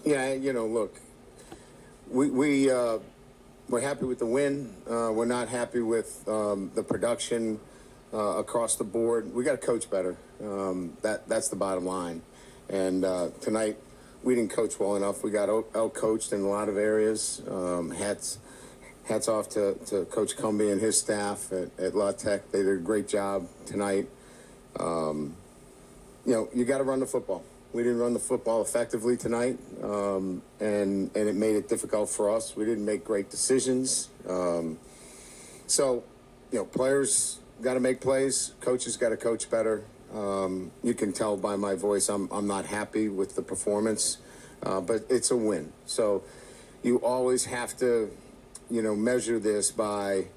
Yeah, look, we're happy with the win. We're not happy with the production across the board. We got to coach better. That's the bottom line. And tonight, we didn't coach well enough. We got out-coached in a lot of areas. Hats off to Coach Cumbie and his staff at La Tech. They did a great job tonight. You got to run the football. We didn't run the football effectively tonight, and it made it difficult for us. We didn't make great decisions. So, players got to make plays. Coaches got to coach better. You can tell by my voice I'm not happy with the performance, but it's a win. So you always have to, measure this by,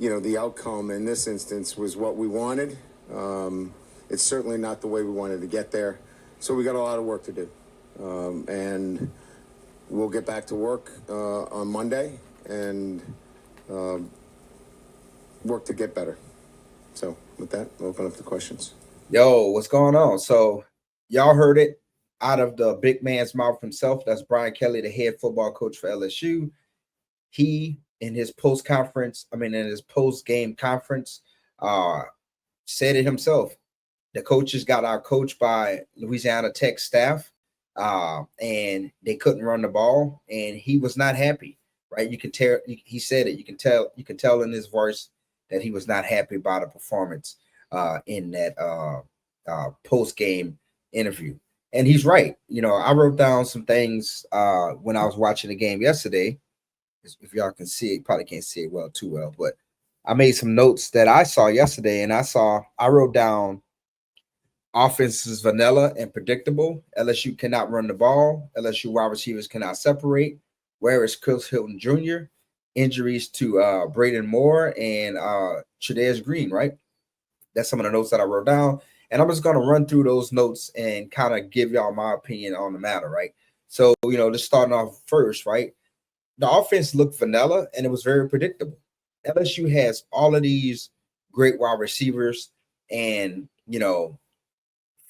the outcome in this instance was what we wanted. It's certainly not the way we wanted to get there. So we got a lot of work to do. And we'll get back to work on Monday and work to get better. So with that, we'll open up the questions. Yo, what's going on? So y'all heard it out of the big man's mouth himself. That's Brian Kelly, the head football coach for LSU. He, in his post-game conference, said it himself. The coaches got outcoached by Louisiana Tech staff, and they couldn't run the ball, and he was not happy. Right? You can tell. He said it. You can tell in his voice that he was not happy about the performance in that post-game interview. And he's right. I wrote down some things when I was watching the game yesterday. If y'all can see it, probably can't see it too well, but I made some notes that I saw yesterday, and I wrote down offense is vanilla and predictable. LSU cannot run the ball. LSU wide receivers cannot separate. Where is Chris Hilton Jr.? Injuries to Braelin Moore and Trey'Dez Green, right? That's some of the notes that I wrote down. And I'm just going to run through those notes and kind of give y'all my opinion on the matter, right? So, just starting off first, right? The offense looked vanilla and it was very predictable. LSU has all of these great wide receivers, and,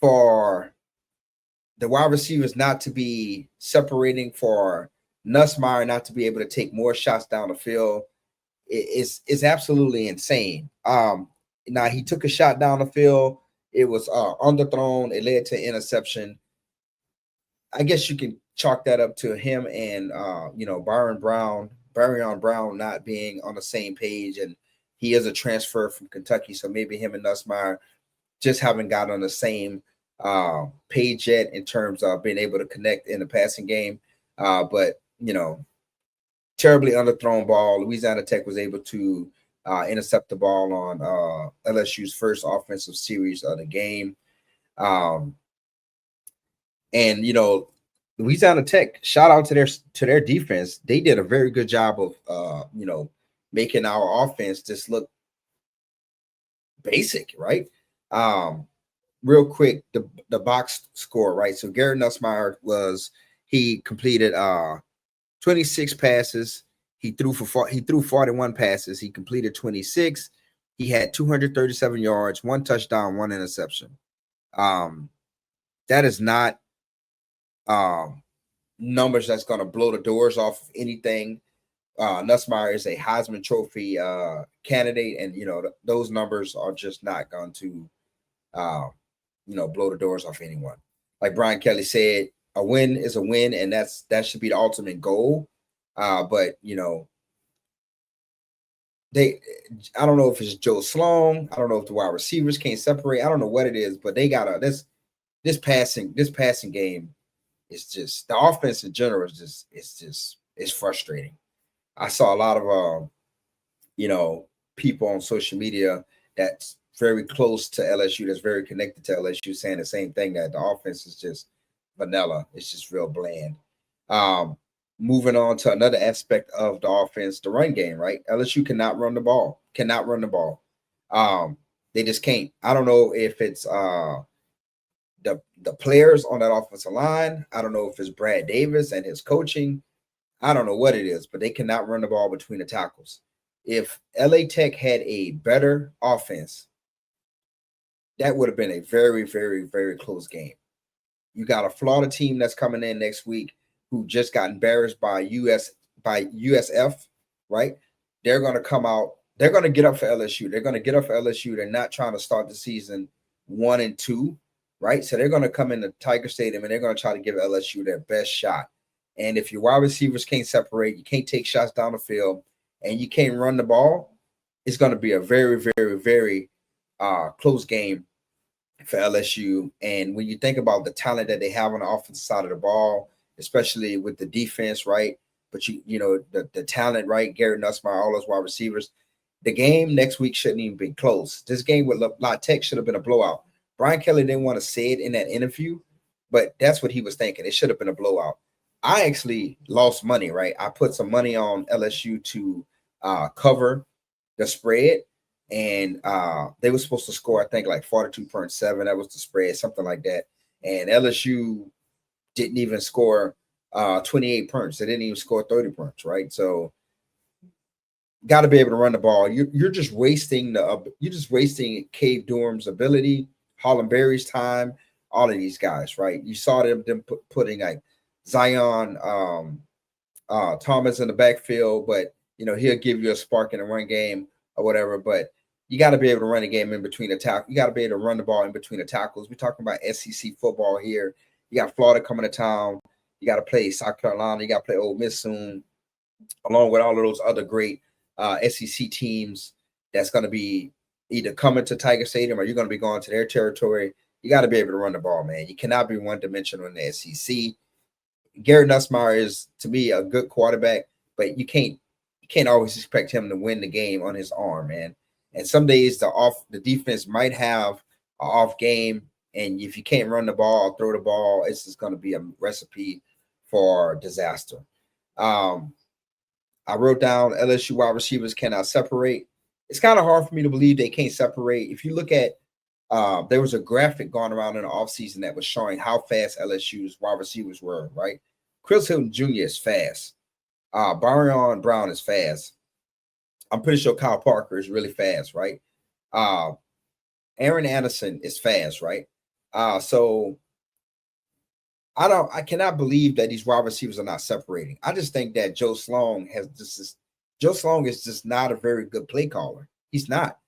for the wide receivers not to be separating, for Nussmeier not to be able to take more shots down the field, is absolutely insane. Now he took a shot down the field. It was underthrown. It led to interception. I guess you can chalk that up to him and Byron Brown not being on the same page, and he is a transfer from Kentucky, so maybe him and Nussmeier just haven't got on the same page yet in terms of being able to connect in the passing game. But terribly underthrown ball. Louisiana Tech was able to intercept the ball on LSU's first offensive series of the game. And Louisiana Tech, shout out to their defense. They did a very good job of making our offense just look basic, right? Real quick, the box score, right? So Garrett Nussmeier he completed 26 passes. He threw 41 passes. He completed 26. He had 237 yards, 1 touchdown, 1 interception. That is not numbers that's going to blow the doors off of anything. Nussmeier is a Heisman Trophy candidate, and those numbers are just not going to blow the doors off anyone. Like Brian Kelly said, a win is a win, and that should be the ultimate goal. But I don't know if it's Joe Sloan. I don't know if the wide receivers can't separate. I don't know what it is, but they got this passing game is just, the offense in general is frustrating. I saw a lot of people on social media that's very close to LSU, that's very connected to LSU, saying the same thing, that the offense is just vanilla. It's just real bland. Moving on to another aspect of the offense, the run game, right? LSU cannot run the ball. They just can't. I don't know if it's the players on that offensive line. I don't know if it's Brad Davis and his coaching. I don't know what it is, but they cannot run the ball between the tackles. If LA Tech had a better offense, that would have been a very, very, very close game. You got a Florida team that's coming in next week who just got embarrassed by USF, right? They're going to come out. They're going to get up for LSU. They're going to get up for LSU. They're not trying to start the season 1-2, right? So they're going to come into Tiger Stadium and they're going to try to give LSU their best shot. And if your wide receivers can't separate, you can't take shots down the field, and you can't run the ball, it's going to be a very, very, very close game for LSU. And when you think about the talent that they have on the offensive side of the ball, especially with the defense, right? But you know, the talent, right? Garrett Nussmeier, all those wide receivers. The game next week shouldn't even be close. This game with La Tech should have been a blowout. Brian Kelly didn't want to say it in that interview, but that's what he was thinking. It should have been a blowout. I actually lost money, right? I put some money on LSU to cover the spread, and they were supposed to score, I think, like 42.7. That was the spread, something like that. And LSU didn't even score 28 points. They didn't even score 30 points, right? So got to be able to run the ball. You're just wasting Caden Durham's ability, Harlem Berry's time, all of these guys, right? You saw them putting like Zion Thomas in the backfield, but you know, he'll give you a spark in the run game or whatever. But you got to be able to run a game in between the tackles. You got to be able to run the ball in between the tackles. We're talking about SEC football here. You got Florida coming to town. You got to play South Carolina. You got to play Ole Miss soon, along with all of those other great SEC teams that's going to be either coming to Tiger Stadium or you're going to be going to their territory. You got to be able to run the ball, man. You cannot be one-dimensional in the SEC. Garrett Nussmeier is, to me, a good quarterback, but you can't always expect him to win the game on his arm, man. And some days the defense might have an off game, and if you can't run the ball or throw the ball, it's just going to be a recipe for disaster. I wrote down LSU wide receivers cannot separate. It's kind of hard for me to believe they can't separate. If you look at there was a graphic going around in the offseason that was showing how fast LSU's wide receivers were, right? Chris Hilton Jr. is fast. Byron Brown is fast. I'm pretty sure Kyle Parker is really fast, right? Aaron Anderson is fast, right? So I cannot believe that these wide receivers are not separating. I just think that Joe Sloan is just not a very good play caller. He's not.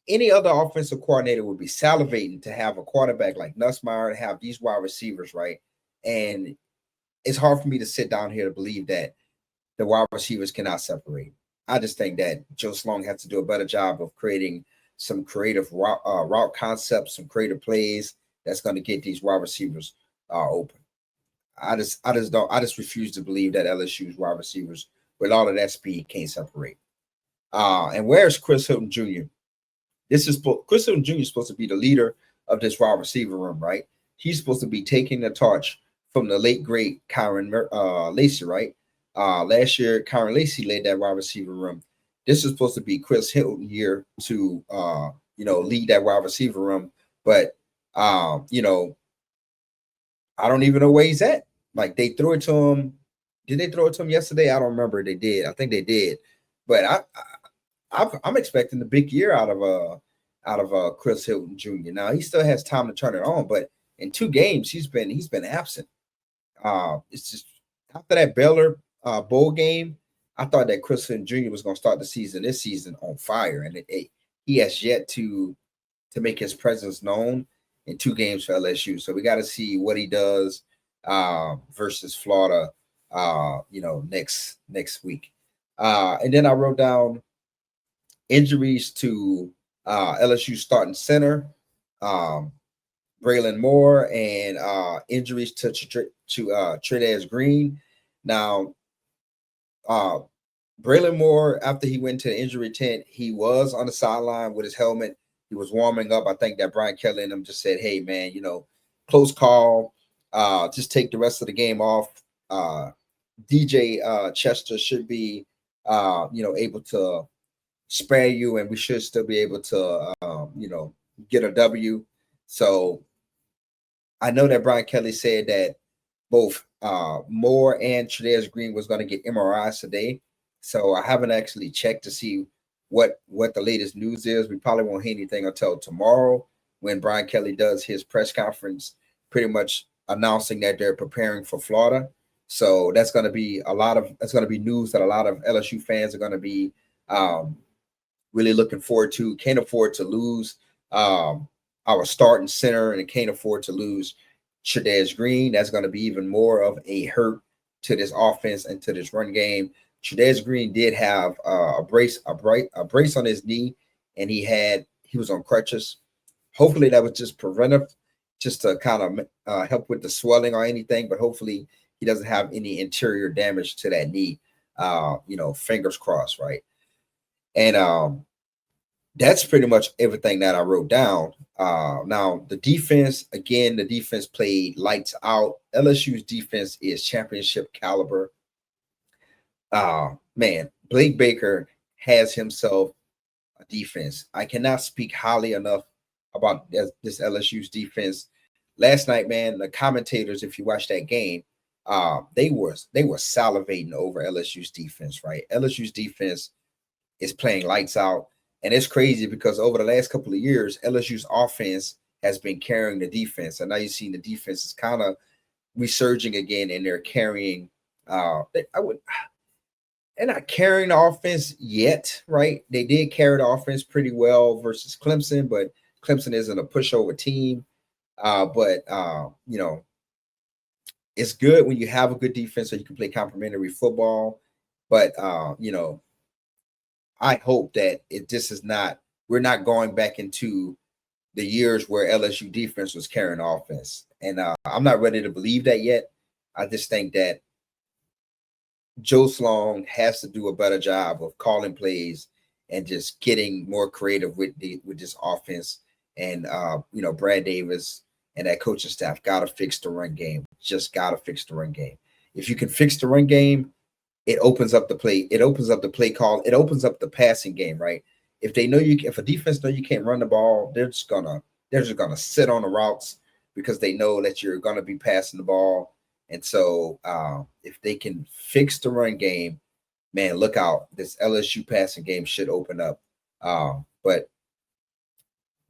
Any other offensive coordinator would be salivating to have a quarterback like Nussmeier, to have these wide receivers, right? And it's hard for me to sit down here to believe that the wide receivers cannot separate. I just think that Joe Sloan has to do a better job of creating some creative route concepts, some creative plays that's going to get these wide receivers open. I just refuse to believe that LSU's wide receivers with all of that speed can't separate. And where's Chris Hilton Jr.? Chris Hilton Jr. is supposed to be the leader of this wide receiver room, right? He's supposed to be taking the torch from the late great Kyron Lacy, right? Last year, Kyron Lacy led that wide receiver room. This is supposed to be Chris Hilton here to lead that wide receiver room, but I don't even know where he's at. Like, they threw it to him. Did they throw it to him yesterday? I don't remember. They did. I think they did. But I'm expecting the big year out of Chris Hilton Jr. Now, he still has time to turn it on, but in 2 games he's been absent. It's just after that Baylor bowl game, I thought that Chris Hilton Jr. was going to start this season on fire, and he has yet to make his presence known in 2 games for LSU. So we got to see what he does versus Florida, next week. And then I wrote down injuries to LSU starting center, Braelin Moore, and injuries to Trey'Dez Green. Now, Braelin Moore, after he went to the injury tent, he was on the sideline with his helmet. He was warming up. I think that Brian Kelly and him just said, "Hey, man, close call. Just take the rest of the game off." DJ Chester should be, able to spare you, and we should still be able to, get a W. So I know that Brian Kelly said that both Moore and Trey'Dez Green was going to get MRIs today. So I haven't actually checked to see what the latest news is. We probably won't hear anything until tomorrow when Brian Kelly does his press conference, pretty much announcing that they're preparing for Florida. So that's going to be news that a lot of LSU fans are going to be really looking forward to. Can't afford to lose our starting center, and can't afford to lose Trey'Dez Green. That's going to be even more of a hurt to this offense and to this run game. Trey'Dez Green did have a brace on his knee, and he was on crutches. Hopefully that was just preventive, just to kind of help with the swelling or anything, but hopefully he doesn't have any interior damage to that knee. Fingers crossed, right? And that's pretty much everything that I wrote down. Now the defense played lights out. LSU's defense is championship caliber. Man, Blake Baker has himself a defense. I cannot speak highly enough about this LSU's defense. Last night, man, the commentators, if you watch that game, they were salivating over LSU's defense, right? LSU's defense is playing lights out. And it's crazy because over the last couple of years, LSU's offense has been carrying the defense. And now you've seen the defense is kind of resurging again, and they're carrying they're not carrying the offense yet, right? They did carry the offense pretty well versus Clemson, but Clemson isn't a pushover team. It's good when you have a good defense so you can play complementary football. But I hope that we're not going back into the years where LSU defense was carrying offense. And I'm not ready to believe that yet. I just think that Joe Sloan has to do a better job of calling plays and just getting more creative with this offense. And Brad Davis and that coaching staff got to fix the run game. Just got to fix the run game. If you can fix the run game, it opens up the play. It opens up the play call. It opens up the passing game, right? If a defense know you can't run the ball, they're just gonna sit on the routes because they know that you're gonna be passing the ball. And so if they can fix the run game, man, look out. This LSU passing game should open up. But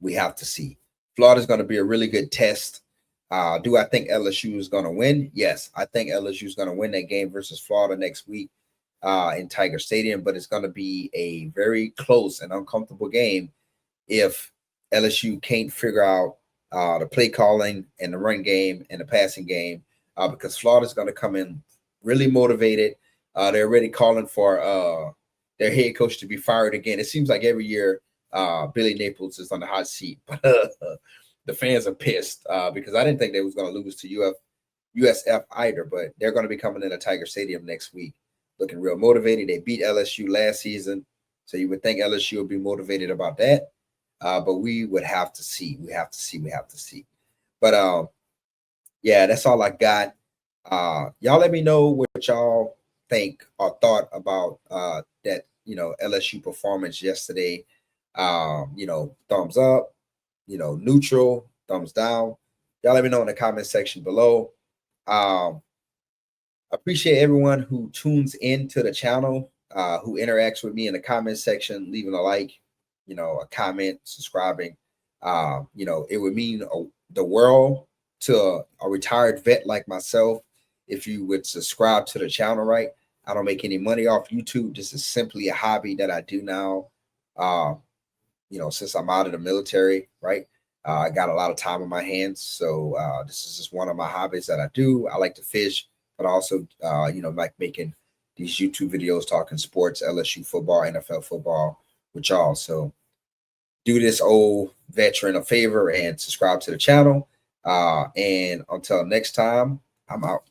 we have to see. Florida's going to be a really good test. Do I think LSU is going to win? Yes, I think LSU is going to win that game versus Florida next week in Tiger Stadium, but it's going to be a very close and uncomfortable game if LSU can't figure out the play calling and the run game and the passing game. Because Florida's going to come in really motivated. They're already calling for their head coach to be fired again. It seems like every year Billy Naples is on the hot seat. But the fans are pissed because I didn't think they was going to lose to USF either. But they're going to be coming into Tiger Stadium next week looking real motivated. They beat LSU last season. So you would think LSU would be motivated about that. But we would have to see. We have to see. But yeah, that's all I got. Y'all let me know what y'all think or thought about that, LSU performance yesterday. Thumbs up, neutral, thumbs down. Y'all let me know in the comment section below. Appreciate everyone who tunes into the channel, who interacts with me in the comment section, leaving a like, a comment, subscribing. It would mean the world to a retired vet like myself if you would subscribe to the channel, right? I don't make any money off YouTube. This is simply a hobby that I do now. Since I'm out of the military, right? I got a lot of time on my hands. So this is just one of my hobbies that I do. I like to fish, but also, like making these YouTube videos, talking sports, LSU football, NFL football with y'all. So do this old veteran a favor and subscribe to the channel. And until next time, I'm out.